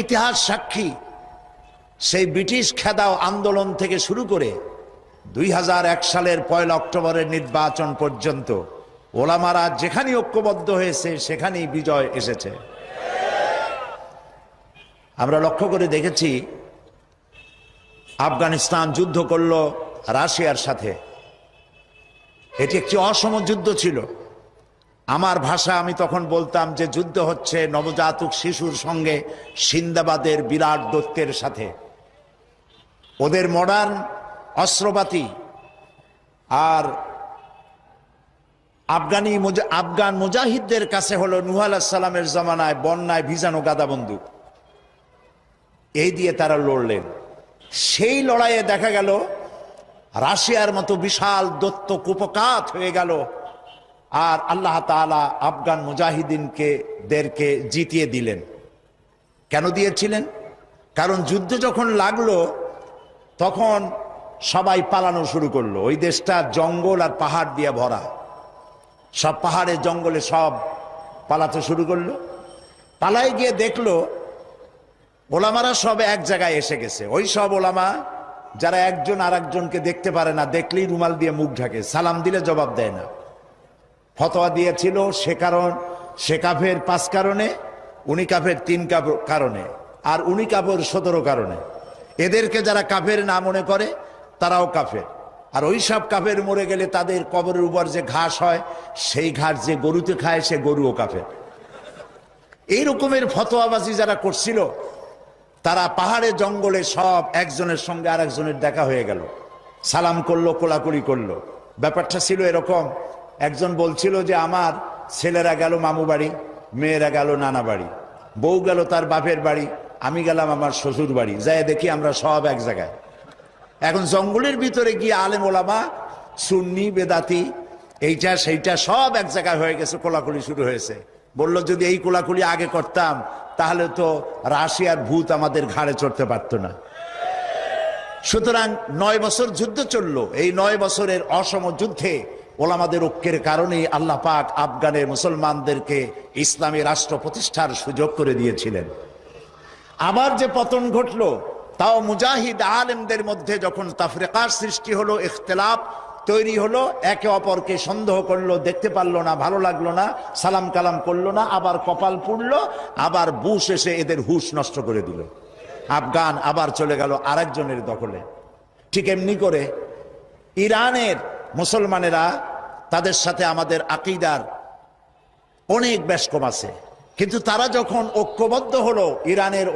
ইতিহাস সাক্ষী সেই ব্রিটিশ খেদাও আন্দোলন থেকে শুরু করে 2001 সালের 1 অক্টোবরের নির্বাচন পর্যন্ত ওলামারা যেখানে ঐক্যবদ্ধ হয়েছে সেখানেই বিজয় এসেছে। আমরা লক্ষ্য করে দেখেছি আফগানিস্তান যুদ্ধ করল রাশিয়ার সাথে। এটি একটি অসম যুদ্ধ ছিল। আমার ভাষা আমি তখন বলতাম যে যুদ্ধ হচ্ছে নবজাতক শিশুর সঙ্গে সিন্দাবাদের বিরাট দৈত্যের সাথে। ওদের মডার্ন অস্ত্রপাতি আর আফগান মুজাহিদদের কাছে হলো নূহ আলাইহিস সালামের জমানায় বন্যায় ভিজানো গাদা বন্দুক। এই দিয়ে তারা লড়লেন। সেই লড়াইয়ে দেখা গেল রাশিয়ার মতো বিশাল দৈত্য কুপকাত হয়ে গেল, আর আল্লাহ তাআলা আফগান মুজাহিদিনদেরকে জিতিয়ে দিলেন। কেন দিয়েছিলেন? কারণ যুদ্ধ যখন লাগলো তখন সবাই পালানো শুরু করলো। ওই দেশটা জঙ্গল আর পাহাড় দিয়ে ভরা, সব পাহাড়ে জঙ্গলে সব পালাতে শুরু করলো। পালায় গিয়ে দেখলো ওলামারা সব এক জায়গায় এসে গেছে। ওই সব ওলামা যারা একজন আর একজনকে দেখতে পারে না, দেখলেই রুমাল দিয়ে মুখ ঢাকে, সালাম দিলে জবাব দেয় না। ফতোয়া দিয়েছিল সে কাফের 5 কারণে, উনি কাফের 3 কারণে, আর উনি কাফের 17 কারণে। এদেরকে যারা কাফের না মনে করে তারাও কাফের। আর ওই সব কাফের মরে গেলে তাদের কবরের উপর যে ঘাস হয় সেই ঘাস যে গরুতে খায় সে গরুও কাফের। এই রকমের ফতোয়াবাজি যারা করছিল তারা পাহাড়ে জঙ্গলে সব একজনের সঙ্গে আর একজনের দেখা হয়ে গেল, সালাম করলো, কোলাকুলি করলো। ব্যাপারটা ছিল এরকম, একজন বলছিল যে আমার ছেলেরা গেল মামু বাড়ি, মেয়েরা গেল নানা বাড়ি, বউ গেল তার বাপের বাড়ি, আমি গেলাম আমার শ্বশুর বাড়ি, যাই দেখি আমরা সব এক জায়গায়। এখন জঙ্গলের ভিতরে গিয়ে আলেম ওলামা, সুন্নি বেদাতি, এইটা সেইটা সব এক জায়গায় হয়ে গেছে, কোলাকুলি শুরু হয়েছে। বললো যদি এই কোলাকুলি আগে করতাম তাহলে তো রাশিয়ার ভূত আমাদের ঘাড়ে চড়তে পারতো না। সুতরাং 9 বছর যুদ্ধ চললো। এই 9 বছরের অসম যুদ্ধে ওলামাদের ঐক্যের কারণেই আল্লাহ পাক আফগানের মুসলমানদেরকে ইসলামী রাষ্ট্র প্রতিষ্ঠার সুযোগ করে দিয়েছিলেন। আবার যে পতন ঘটলো তাও মুজাহিদ আলেমদের মধ্যে যখন তাফরিকার সৃষ্টি হলো, ইখতিলাফ তৈরি হলো, একে অপরকে সন্দেহ করলো, দেখতে পারলো না, ভালো লাগলো না, সালাম কালাম করলো না, আবার কপাল পুড়লো, আবার বুশ এসে এদের হুশ নষ্ট করে দিল। আফগান আবার চলে গেল আরেকজনের দখলে। ঠিক এমনি করে ইরানের মুসলমানেরা, তাদের সাথে আমাদের আকীদার অনেক বেশ কম আছে, কিন্তু তারা যখন ঐক্যবদ্ধ হলো ইরানের